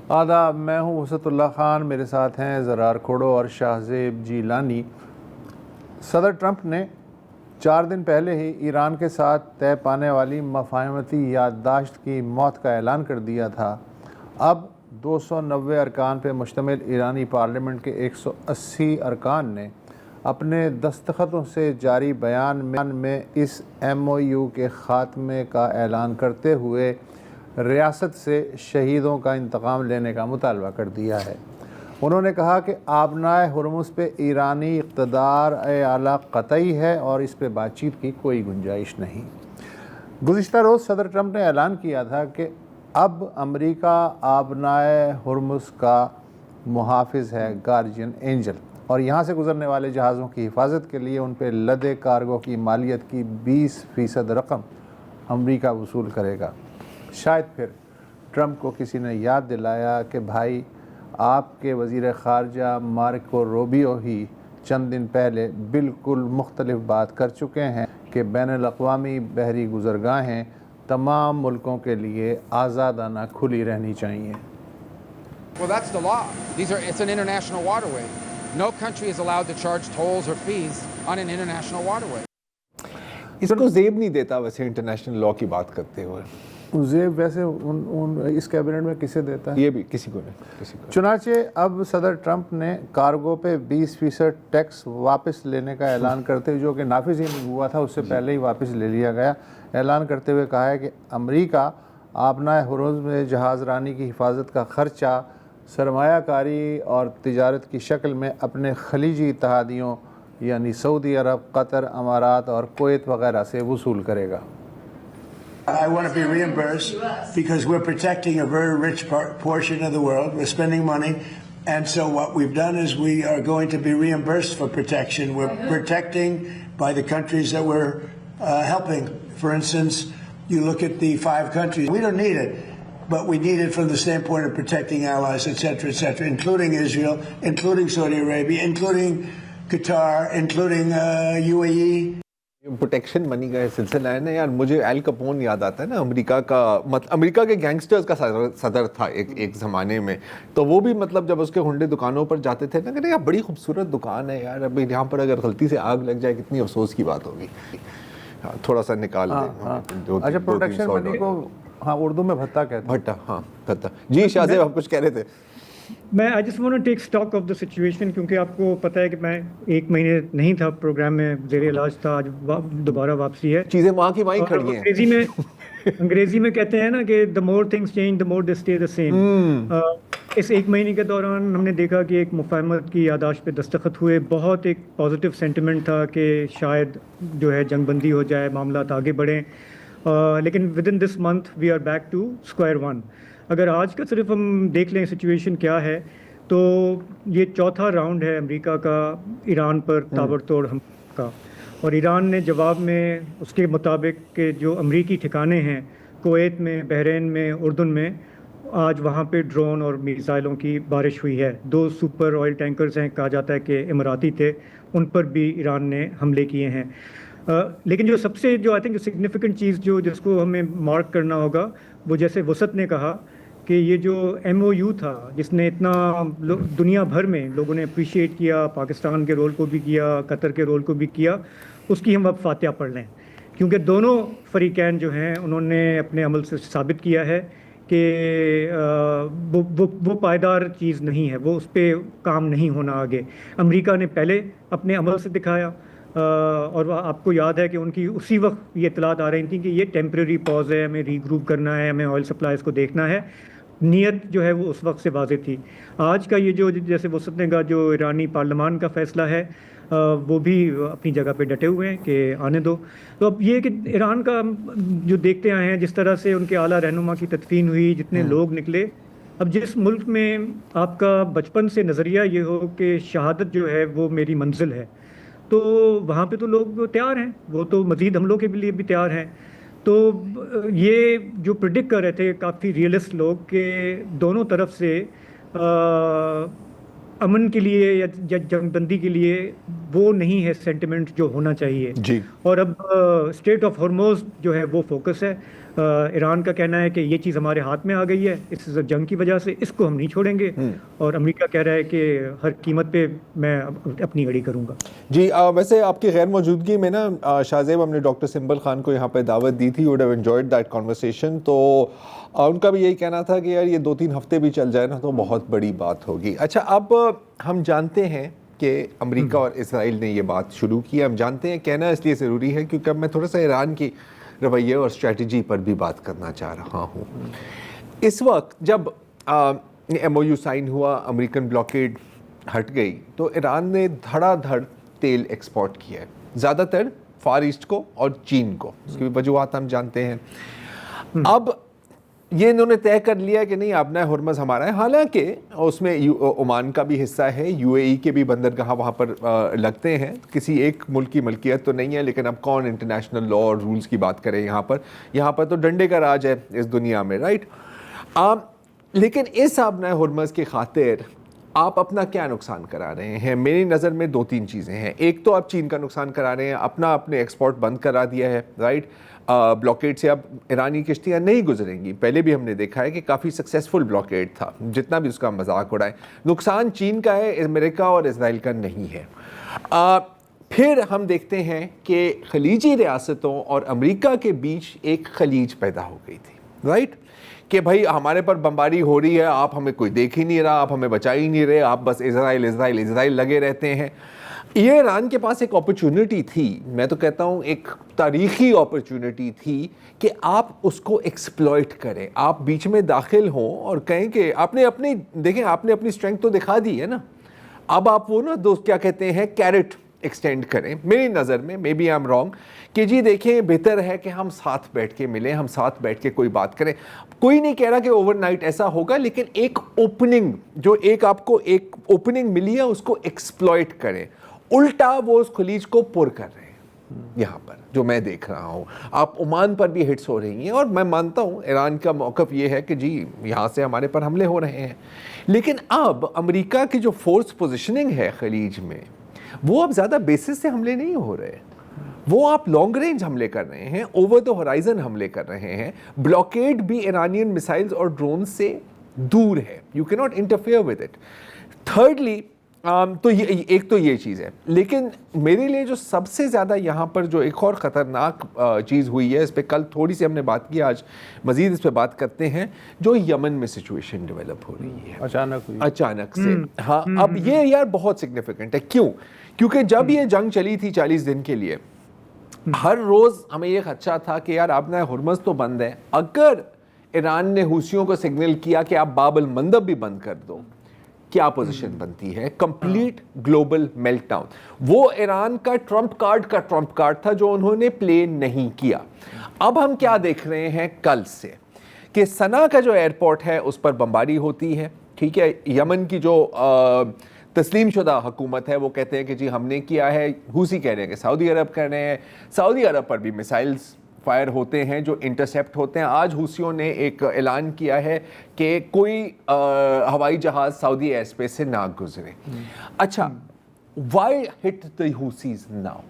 آداب، میں ہوں وسعت اللہ خان، میرے ساتھ ہیں زرار کھوڑو اور شاہزیب جیلانی۔ صدر ٹرمپ نے 4 دن پہلے ہی ایران کے ساتھ طے پانے والی مفاہمتی یادداشت کی موت کا اعلان کر دیا تھا۔ اب 290 ارکان پہ مشتمل ایرانی پارلیمنٹ کے 180 ارکان نے اپنے دستخطوں سے جاری بیان میں اس MOU کے خاتمے کا اعلان کرتے ہوئے ریاست سے شہیدوں کا انتقام لینے کا مطالبہ کر دیا ہے۔ انہوں نے کہا کہ آبنائے ہرمز پہ ایرانی اقتدار اعلیٰ قطعی ہے اور اس پہ بات چیت کی کوئی گنجائش نہیں۔ گزشتہ روز صدر ٹرمپ نے اعلان کیا تھا کہ اب امریکہ آبنائے ہرمز کا محافظ ہے، گارجین اینجل، اور یہاں سے گزرنے والے جہازوں کی حفاظت کے لیے ان پہ لدے کارگو کی مالیت کی 20% رقم امریکہ وصول کرے گا۔ شاید پھر ٹرمپ کو کسی نے یاد دلایا کہ بھائی، آپ کے وزیر خارجہ مارکو روبیو ہی چند دن پہلے بالکل مختلف بات کر چکے ہیں کہ بین الاقوامی بحری گزرگاہیں تمام ملکوں کے لیے آزادانہ کھلی رہنی چاہیے۔ Well, that's the law. It's an international waterway. No country is allowed to charge tolls or fees on an international waterway. اس کو زیب نہیں دیتا ویسے انٹرنیشنل لاء کی بات کرتے ہوئے۔ زیب ویسے اس کیبنٹ میں کسے دیتا ہے؟ یہ بھی کسی کو نہیں۔ چنانچہ اب صدر ٹرمپ نے کارگو پہ 20% ٹیکس واپس لینے کا اعلان کرتے ہوئے، جو کہ نافذ ہی نہیں ہوا تھا، اس سے پہلے ہی واپس لے لیا گیا، اعلان کرتے ہوئے کہا ہے کہ امریکہ آبنائے ہرمز میں جہاز رانی کی حفاظت کا خرچہ سرمایہ کاری اور تجارت کی شکل میں اپنے خلیجی اتحادیوں یعنی سعودی عرب، قطر، امارات اور کویت وغیرہ سے وصول کرے گا۔ I want to be reimbursed because we're protecting a very rich portion of the world. We're spending money. And so what we've done is we are going to be reimbursed for protection. We're protecting by the countries that we're helping. For instance, you look at the 5 countries. We don't need it, but we need it from the standpoint of protecting allies, et cetera, including Israel, including Saudi Arabia, including Qatar, including UAE. Protection money کا سلسلہ ہے نا یار، مجھے L کپون یاد آتا ہے نا، امریکہ کا امریکہ کے گینگسٹرز کا صدر تھا ایک زمانے میں، تو وہ بھی مطلب جب اس کے ہنڈے دکانوں پر جاتے تھے نا کہ یار بڑی خوبصورت دکان ہے یار، اب یہاں پر اگر غلطی سے آگ لگ جائے کتنی افسوس کی بات ہوگی، تھوڑا سا نکال دیں۔ اچھا، پروٹیکشن منی کو اردو میں بھتہ کہتے ہیں۔ بھٹا، ہاں بھتہ۔ جی شاہزیب، آپ کچھ کہہ رہے تھے؟ میں I just want to take stock of the situation, کیونکہ آپ کو پتہ ہے کہ میں 1 مہینے نہیں تھا پروگرام میں، زیر علاج تھا، آج دوبارہ واپسی ہے۔ چیزیں وہاں کی وہیں کھڑی ہیں۔ انگریزی میں کہتے ہیں نا کہ the more things change the more they stay the same. اس 1 مہینے کے دوران ہم نے دیکھا کہ ایک مفاہمت کی یادداشت پہ دستخط ہوئے، بہت ایک پازیٹیو سینٹیمنٹ تھا کہ شاید جو ہے جنگ بندی ہو جائے، معاملات آگے بڑھیں، لیکن within this month we are back to square one. اگر آج کا صرف ہم دیکھ لیں سچویشن کیا ہے، تو یہ 4تھا راؤنڈ ہے امریکہ کا ایران پر تابڑتوڑ حملے کا، اور ایران نے جواب میں اس کے مطابق کہ جو امریکی ٹھکانے ہیں کویت میں، بحرین میں، اردن میں، آج وہاں پہ ڈرون اور میزائلوں کی بارش ہوئی ہے۔ 2 سپر آئل ٹینکرز ہیں، کہا جاتا ہے کہ اماراتی تھے، ان پر بھی ایران نے حملے کیے ہیں۔ لیکن جو سب سے جو آئی تھنک سگنیفیکنٹ چیز جس کو ہمیں مارک کرنا ہوگا، وہ جیسے وسعت نے کہا کہ یہ جو MOU تھا جس نے اتنا دنیا بھر میں لوگوں نے اپریشیٹ کیا، پاکستان کے رول کو بھی کیا، قطر کے رول کو بھی کیا، اس کی ہم اب فاتحہ پڑھ لیں، کیونکہ دونوں فریقین جو ہیں انہوں نے اپنے عمل سے ثابت کیا ہے کہ وہ پائیدار چیز نہیں ہے، وہ اس پہ کام نہیں ہونا آگے۔ امریکہ نے پہلے اپنے عمل سے دکھایا، اور آپ کو یاد ہے کہ ان کی اسی وقت یہ اطلاعات آ رہی تھیں کہ یہ ٹیمپریری پاز ہے، ہمیں ری گروپ کرنا ہے، ہمیں آئل سپلائز کو دیکھنا ہے۔ نیت جو ہے وہ اس وقت سے واضح تھی۔ آج کا یہ جو جیسے وسعت نے کہا جو ایرانی پارلیمان کا فیصلہ ہے، وہ بھی اپنی جگہ پہ ڈٹے ہوئے ہیں کہ آنے دو۔ تو اب یہ کہ ایران کا جو دیکھتے آئے ہیں جس طرح سے ان کے اعلیٰ رہنما کی تدفین ہوئی، جتنے لوگ نکلے، اب جس ملک میں آپ کا بچپن سے نظریہ یہ ہو کہ شہادت جو ہے وہ میری منزل ہے، تو وہاں پہ تو لوگ تیار ہیں، وہ تو مزید حملوں کے لیے بھی تیار ہیں۔ تو یہ جو پریڈکٹ کر رہے تھے کافی ریئلسٹ لوگ کہ دونوں طرف سے امن کے لیے یا جنگ بندی کے لیے وہ نہیں ہے سینٹیمنٹ جو ہونا چاہیے جی۔ اور اب اسٹریٹ آف ہرموز جو ہے وہ فوکس ہے، ایران کا کہنا ہے کہ یہ چیز ہمارے ہاتھ میں آ گئی ہے اس جنگ کی وجہ سے، اس کو ہم نہیں چھوڑیں گے، اور امریکہ کہہ رہا ہے کہ ہر قیمت پہ میں اپنی اڑی کروں گا. جی ویسے آپ کی غیر موجودگی میں نا شاہ زیب ہم نے ڈاکٹر سمبل خان کو یہاں پہ دعوت دی تھی. Would have enjoyed that conversation. تو ان کا بھی یہی کہنا تھا کہ یار یہ 2-3 ہفتے بھی چل جائے نا تو بہت بڑی بات ہوگی. اچھا اب ہم جانتے ہیں کہ امریکہ اور اسرائیل نے یہ بات شروع کی. ہم جانتے ہیں، کہنا اس لیے ضروری ہے کیونکہ اب میں تھوڑا سا ایران کی رویے اور اسٹریٹجی پر بھی بات کرنا چاہ رہا ہوں. اس وقت جب MOU سائن ہوا، امریکن بلاکیڈ ہٹ گئی، تو ایران نے دھڑا دھڑ تیل ایکسپورٹ کیا ہے، زیادہ تر فار ایسٹ کو اور چین کو. اس کی وجوہات ہم جانتے ہیں. اب یہ انہوں نے طے کر لیا کہ نہیں آبنائے ہرمز ہمارا ہے. حالانکہ اس میں عمان کا بھی حصہ ہے، UAE کے بھی بندرگاہ وہاں پر لگتے ہیں. کسی ایک ملک کی ملکیت تو نہیں ہے، لیکن اب کون انٹرنیشنل لا اور رولز کی بات کرے یہاں پر تو ڈنڈے کا راج ہے اس دنیا میں، رائٹ. لیکن اس آبنائے ہرمز کی خاطر آپ اپنا کیا نقصان کرا رہے ہیں؟ میری نظر میں 2-3 چیزیں ہیں. ایک تو آپ چین کا نقصان کرا رہے ہیں، اپنے ایکسپورٹ بند کرا دیا ہے، رائٹ. بلاکیڈ سے اب ایرانی کشتیاں نہیں گزریں گی. پہلے بھی ہم نے دیکھا ہے کہ کافی سکسیسفل بلاکیڈ تھا، جتنا بھی اس کا مذاق اڑائے. نقصان چین کا ہے، امریکہ اور اسرائیل کا نہیں ہے. پھر ہم دیکھتے ہیں کہ خلیجی ریاستوں اور امریکہ کے بیچ ایک خلیج پیدا ہو گئی تھی، رائٹ. کہ بھائی ہمارے پر بمباری ہو رہی ہے، آپ ہمیں کوئی دیکھ ہی نہیں رہا، آپ ہمیں بچا ہی نہیں رہے، آپ بس اسرائیل لگے رہتے ہیں. یہ ایران کے پاس ایک اپرچونٹی تھی، میں تو کہتا ہوں ایک تاریخی اپرچونٹی تھی کہ آپ اس کو ایکسپلوئٹ کریں، آپ بیچ میں داخل ہوں اور کہیں کہ آپ نے اپنی اسٹرینگتھ تو دکھا دی ہے نا، اب آپ وہ نا دوست کیا کہتے ہیں کیرٹ ایکسٹینڈ کریں. میری نظر میں maybe I am wrong کہ جی دیکھیں بہتر ہے کہ ہم ساتھ بیٹھ کے ملیں، ہم ساتھ بیٹھ کے کوئی بات کریں. کوئی نہیں کہہ رہا کہ اوور نائٹ ایسا ہوگا، لیکن ایک اوپننگ جو آپ کو ایک اوپننگ ملی ہے اس کو ایکسپلوئٹ کریں. الٹا وہ اس خلیج کو پر کر رہے ہیں یہاں پر، جو میں دیکھ رہا ہوں. آپ عمان پر بھی ہٹس ہو رہی ہیں، اور میں مانتا ہوں ایران کا موقف یہ ہے کہ جی یہاں سے ہمارے پر حملے ہو رہے ہیں. لیکن اب امریکہ کی جو فورس پوزیشننگ ہے خلیج میں، وہ اب زیادہ بیسس سے حملے نہیں ہو رہے، وہ آپ لانگ رینج حملے کر رہے ہیں، اوور دا ہورائزن حملے کر رہے ہیں. بلاکیڈ بھی ایرانین میسائلز اور ڈرون سے دور ہے، یو کی not interfere with it. Thirdly تو ایک تو یہ چیز ہے. لیکن میرے لیے جو سب سے زیادہ یہاں پر جو ایک اور خطرناک چیز ہوئی ہے، اس پہ کل تھوڑی سی ہم نے بات کی، آج مزید اس پہ بات کرتے ہیں، جو یمن میں سچویشن ڈیولپ ہو رہی ہے اچانک سے. ہاں اب یہ یار بہت سگنیفیکنٹ ہے. کیونکہ جب یہ جنگ چلی تھی 40 دن کے لیے، ہر روز ہمیں یہ خدشہ تھا کہ یار آبنائے ہرمز تو بند ہے، اگر ایران نے حوثیوں کو سگنل کیا کہ آپ باب المندب بھی بند کر دو، کیا پوزیشن بنتی ہے؟ Complete global melt down. وہ ایران کا ٹرمپ کارڈ تھا جو انہوں نے پلے نہیں کیا. اب ہم کیا دیکھ رہے ہیں کل سے کہ سنا کا جو ایئرپورٹ ہے اس پر بمباری ہوتی ہے، ٹھیک ہے. یمن کی جو تسلیم شدہ حکومت ہے وہ کہتے ہیں کہ جی ہم نے کیا ہے، حوثی کہہ رہے ہیں کہ سعودی عرب کر رہے ہیں. سعودی عرب پر بھی میسائلز فائر ہوتے ہیں جو انٹرسیپٹ ہوتے ہیں. آج حوثیوں نے ایک اعلان کیا ہے کہ کوئی ہوائی جہاز سعودی ایئر اسپیس سے نہ گزرے. اچھا وائی ہٹ دی حوثیز ناؤ؟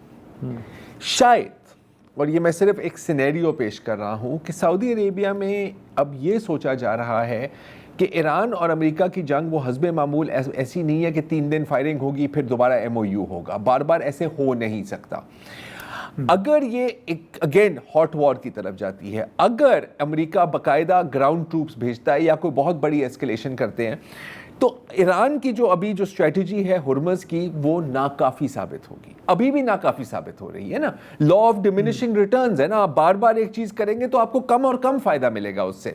شاید، اور یہ میں صرف ایک سینیریو پیش کر رہا ہوں، کہ سعودی عربیہ میں اب یہ سوچا جا رہا ہے کہ ایران اور امریکہ کی جنگ وہ حسب معمول ایسی نہیں ہے کہ 3 دن فائرنگ ہوگی پھر دوبارہ MOU ہوگا. بار بار ایسے ہو نہیں سکتا. اگر یہ ایک اگین ہاٹ وار کی طرف جاتی ہے، اگر امریکہ باقاعدہ گراؤنڈ ٹروپس بھیجتا ہے یا کوئی بہت بڑی ایسکیلیشن کرتے ہیں، تو ایران کی جو ابھی جو اسٹریٹجی ہے ہرمز کی وہ ناکافی ثابت ہوگی. ابھی بھی ناکافی ثابت ہو رہی ہے نا. لا آف ڈیمینشنگ ریٹرنز ہے نا، آپ بار بار ایک چیز کریں گے تو آپ کو کم اور کم فائدہ ملے گا اس سے.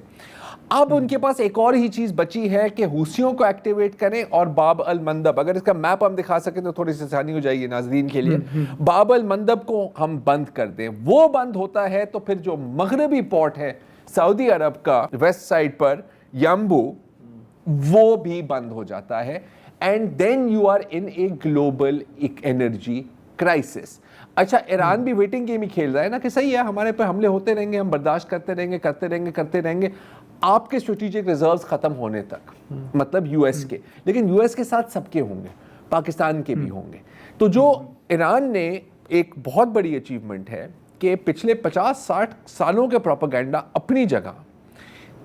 اب ان کے پاس ایک اور ہی چیز بچی ہے کہ حوثیوں کو ایکٹیویٹ کریں اور باب المندب، اگر اس کا میپ ہم دکھا سکیں تو تھوڑی سی آسانی ہو جائے گی ناظرین کے لیے. باب المندب کو ہم بند کر دیں، وہ بند ہوتا ہے تو پھر جو مغربی پورٹ ہے سعودی عرب کا ویسٹ سائڈ پر یمبو، وہ بھی بند ہو جاتا ہے. And then you are in a global energy crisis. اچھا ایران بھی ویٹنگ گیم ہی کھیل رہا ہے نا کہ صحیح ہے ہمارے پہ حملے ہوتے رہیں گے، ہم برداشت کرتے رہیں گے آپ کے اسٹریٹجک ریزروز ختم ہونے تک، مطلب US کے. لیکن US کے ساتھ سب کے ہوں گے، پاکستان کے بھی ہوں گے. تو جو ایران نے ایک بہت بڑی اچیومنٹ ہے کہ پچھلے 50-60 سالوں کے پروپیگنڈا اپنی جگہ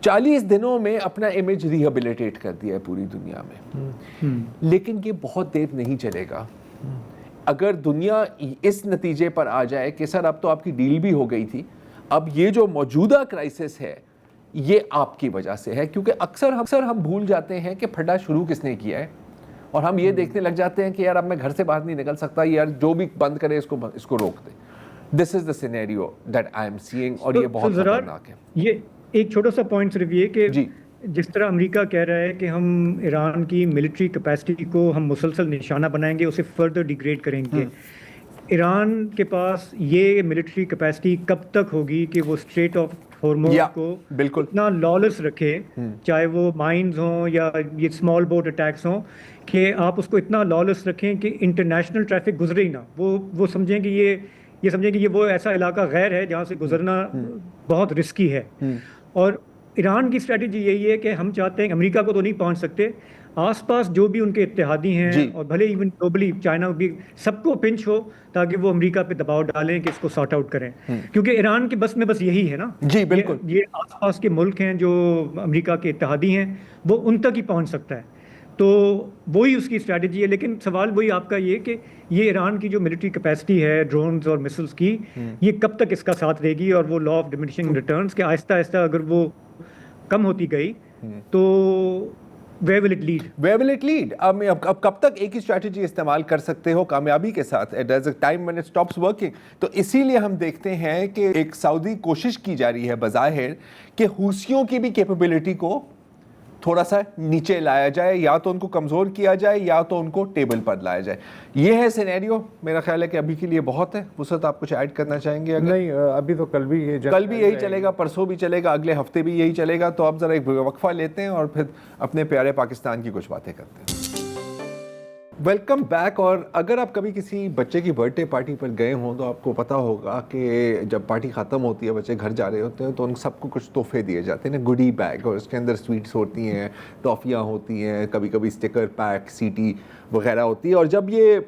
40 دنوں میں اپنا امیج ریہیبلیٹیٹ کر دیا ہے پوری دنیا میں. لیکن یہ بہت دیر نہیں چلے گا. اگر دنیا اس نتیجے پر آ جائے کہ سر اب تو آپ کی ڈیل بھی ہو گئی تھی, اب یہ جو موجودہ کرائسس ہے یہ آپ کی وجہ سے ہے, کیونکہ اکثر ہم بھول جاتے ہیں کہ پھڈا شروع کس نے کیا ہے, اور ہم یہ دیکھنے لگ جاتے ہیں کہ یار اب میں گھر سے باہر نہیں نکل سکتا, یار جو بھی بند کرے اس کو روک دے. This is the scenario that I am seeing, اور یہ بہت خطرناک ہے. یہ ایک چھوٹا سا پوائنٹ صرف یہ کہ جی جس طرح امریکہ کہہ رہا ہے کہ ہم ایران کی ملٹری کیپیسٹی کو ہم مسلسل نشانہ بنائیں گے, اسے فردر ڈیگریڈ کریں گے. ایران کے پاس یہ ملٹری کیپیسٹی کب تک ہوگی کہ وہ اسٹریٹ آف ہارموز کو بالکل اتنا لالس رکھے, چاہے وہ مائنز ہوں یا یہ اسمال بوٹ اٹیکس ہوں, کہ آپ اس کو اتنا لالس رکھیں کہ انٹرنیشنل ٹریفک گزرے ہی نہ. وہ سمجھیں کہ یہ سمجھیں کہ یہ وہ ایسا علاقہ غیر ہے جہاں سے گزرنا بہت رسکی ہے. اور ایران کی اسٹریٹجی یہی ہے کہ ہم چاہتے ہیں, امریکہ کو تو نہیں پہنچ سکتے, آس پاس جو بھی ان کے اتحادی ہیں اور بھلے ایون گلوبلی چائنا بھی, سب کو پنچ ہو تاکہ وہ امریکہ پہ دباؤ ڈالیں کہ اس کو سارٹ آؤٹ کریں. کیونکہ ایران کے بس میں بس یہی ہے نا. جی بالکل. یہ آس پاس کے ملک ہیں جو امریکہ کے اتحادی ہیں, وہ ان تک ہی پہنچ سکتا ہے. تو وہی اس کی اسٹریٹجی ہے. لیکن سوال وہی آپ کا یہ کہ یہ ایران کی جو ملٹری کیپیسٹی ہے ڈرونز اور مسلس کی, یہ کب تک اس کا ساتھ دے گی, اور وہ لا آف ڈیمینشنگ ریٹرنز کہ آہستہ آہستہ اگر وہ کم ہوتی گئی تو where will it lead? Where will it lead? اب کب تک ایک ہی اسٹریٹجی استعمال کر سکتے ہو کامیابی کے ساتھ؟ There's a time when it stops working. تو اسی لیے ہم دیکھتے ہیں کہ ایک سعودی کوشش کی جا رہی ہے بظاہر کہ حوثیوں کی بھی کیپیبلٹی کو تھوڑا سا نیچے لایا جائے, یا تو ان کو کمزور کیا جائے یا تو ان کو ٹیبل پر لایا جائے. یہ ہے سینیریو. میرا خیال ہے کہ ابھی کے لیے بہت ہے. وسعت آپ کچھ ایڈ کرنا چاہیں گے؟ نہیں, ابھی تو کل بھی یہی چلے گا, پرسوں بھی چلے گا, اگلے ہفتے بھی یہی چلے گا. تو اب ذرا ایک وقفہ لیتے ہیں اور پھر اپنے پیارے پاکستان کی کچھ باتیں کرتے ہیں. Welcome back. اور اگر آپ کبھی کسی بچے کی برتھ ڈے پارٹی پر گئے ہوں تو آپ کو پتہ ہوگا کہ جب پارٹی ختم ہوتی ہے, بچے گھر جا رہے ہوتے ہیں, تو ان سب کو کچھ تحفے دیے جاتے ہیں نا, گڈی بیگ, اور اس کے اندر سویٹس ہوتی ہیں, ٹافیاں ہوتی ہیں, کبھی کبھی اسٹیکر پیک, سی ٹی وغیرہ ہوتی ہے. اور جب یہ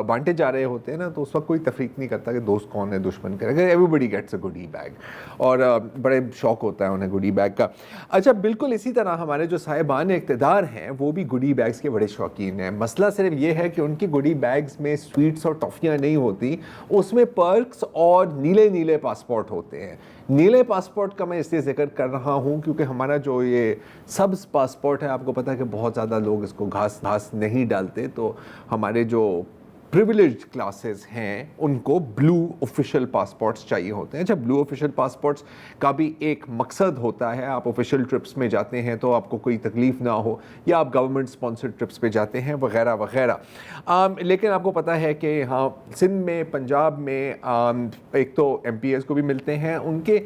بانٹے جا رہے ہوتے ہیں نا, تو اس وقت کوئی تفریق نہیں کرتا کہ دوست کون ہے, دشمن کیا ہے. ایوری بڈی گیٹس اے گڈی بیگ, اور بڑے شوق ہوتا ہے انہیں گڈی بیگ کا. اچھا, بالکل اسی طرح ہمارے جو صاحبان اقتدار ہیں وہ بھی گڈی بیگس کے بڑے شوقین ہیں. مسئلہ صرف یہ ہے کہ ان کی گڈی بیگز میں سویٹس اور ٹافیاں نہیں ہوتی, اس میں پرکس اور نیلے پاسپورٹ ہوتے ہیں. نیلے پاسپورٹ کا میں اس لیے ذکر کر رہا ہوں کیونکہ ہمارا جو یہ سبز پاسپورٹ ہے, آپ کو پتہ ہے کہ بہت زیادہ لوگ اس کو گھاس نہیں ڈالتے, تو ہمارے جو پریویلیجڈ کلاسز ہیں ان کو بلو آفیشیل پاسپورٹس چاہیے ہوتے ہیں. اچھا, بلو آفیشیل پاسپورٹس کا بھی ایک مقصد ہوتا ہے, آپ آفیشیل ٹرپس میں جاتے ہیں تو آپ کو کوئی تکلیف نہ ہو, یا آپ گورنمنٹ اسپانسرڈ ٹرپس پہ جاتے ہیں وغیرہ وغیرہ. لیکن آپ کو پتہ ہے کہ ہاں سندھ میں, پنجاب میں ایک تو ایم پی ایز کو بھی ملتے ہیں, ان کے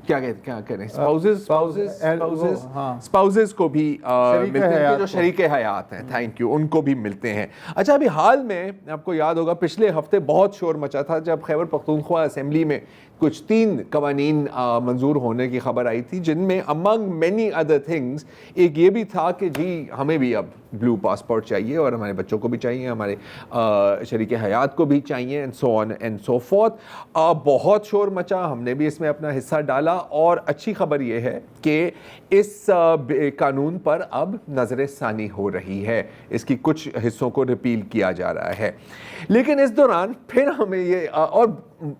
کیا کریں اسپاؤزز کو بھی ملتے ہیں, جو شریک حیات ہیں, تھینک یو, ان کو بھی ملتے ہیں. اچھا, ابھی حال میں آپ کو یاد ہوگا پچھلے ہفتے بہت شور مچا تھا جب خیبر پختونخوا اسمبلی میں کچھ 3 قوانین منظور ہونے کی خبر آئی تھی, جن میں امنگ مینی ادر تھنگس ایک یہ بھی تھا کہ جی ہمیں بھی اب بلو پاسپورٹ چاہیے, اور ہمارے بچوں کو بھی چاہیے, ہمارے شریک حیات کو بھی چاہیے, and so on and so forth. بہت شور مچا, ہم نے بھی اس میں اپنا حصہ ڈالا, اور اچھی خبر یہ ہے کہ اس قانون پر اب نظر ثانی ہو رہی ہے, اس کی کچھ حصوں کو ریپیل کیا جا رہا ہے. لیکن اس دوران پھر ہمیں یہ, اور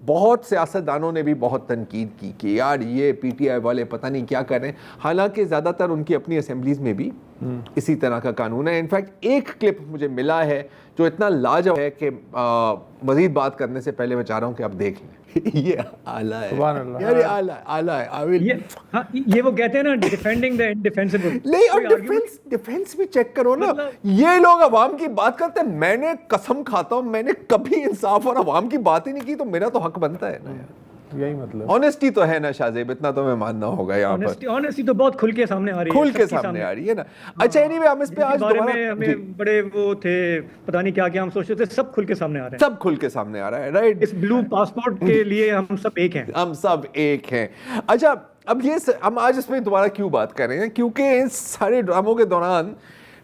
بہت سیاستدانوں نے بھی بہت تنقید کی کہ یار یہ پی ٹی آئی والے پتہ نہیں کیا کر رہے ہیں, حالانکہ زیادہ تر ان کی اپنی اسمبلیز میں بھی اسی طرح کا قانون ہے. انفیکٹ ایک کلپ مجھے ملا ہے جو اتنا لاجواب ہے کہ مزید بات کرنے سے پہلے میں چاہ رہا ہوں کہ آپ دیکھ لیں. یہ اعلیٰ ہے, سبحان اللہ, یار اعلیٰ ہے. یہ وہ کہتے ہیں نا ڈیفینڈنگ دا انڈیفینسیبل. نہیں, اور ڈیفینس بھی چیک کرو نا, یہ لوگ عوام کی بات کرتے ہیں. میں نے قسم کھاتا ہوں میں نے کبھی انصاف اور عوام کی بات ہی نہیں کی, تو میرا تو حق بنتا ہے نا یار. یہی مطلب آنیسٹی تو ہے نا شاہزیب, اتنا تو میں ماننا ہوگا یہاں پر. آنیسٹی تو بہت کھل کے سامنے آ رہی ہے, کھل کے سامنے آ رہی ہے نا. اچھا, اینی ہم اس پہ آج دوبارہ ہمیں بڑے وہ تھے, پتہ نہیں کیا ہم سوچتے تھے, سب کھل کے سامنے آ رہا ہے. سب کھل کے سامنے آ رہا ہے, رائٹ. اس بلو پاسپورٹ کے لیے ہم سب ایک ہیں. ہم سب ایک ہیں. اچھا, اب یہ ہم آج اس پہ دوبارہ کیوں بات کر رہے ہیں, کیونکہ ان سارے ڈراموں کے دوران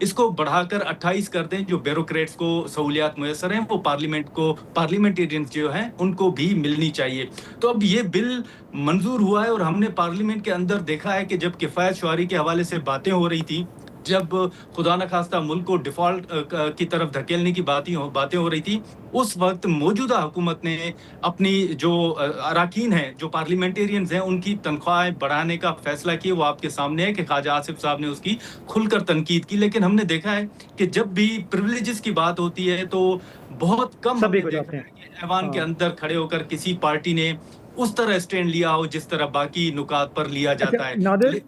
اس کو بڑھا کر 28 کر دیں. جو بیوروکریٹس کو سہولیات میسر ہیں وہ پارلیمنٹیرینز جو ہیں ان کو بھی ملنی چاہیے. تو اب یہ بل منظور ہوا ہے اور ہم نے پارلیمنٹ کے اندر دیکھا ہے کہ جب کفایت شعاری کے حوالے سے باتیں ہو رہی تھی, جب خدا نخواستہ ملک کو ڈیفالٹ کی طرف دھکیلنے کی باتیں ہو رہی تھی, اس وقت موجودہ حکومت نے اپنی جو اراکین ہیں, جو پارلیمنٹیرینز ہیں, ان کی تنخواہیں بڑھانے کا فیصلہ کیا. وہ آپ کے سامنے ہے کہ خواجہ آصف صاحب نے اس کی کھل کر تنقید کی. لیکن ہم نے دیکھا ہے کہ جب بھی پریویلیجز کی بات ہوتی ہے تو بہت کم ہم نے دیکھا ہے کہ ایوان کے اندر کھڑے ہو کر کسی پارٹی نے اس طرح اسٹینڈ لیا ہو جس طرح باقی نکات پر لیا جاتا ہے. نادر,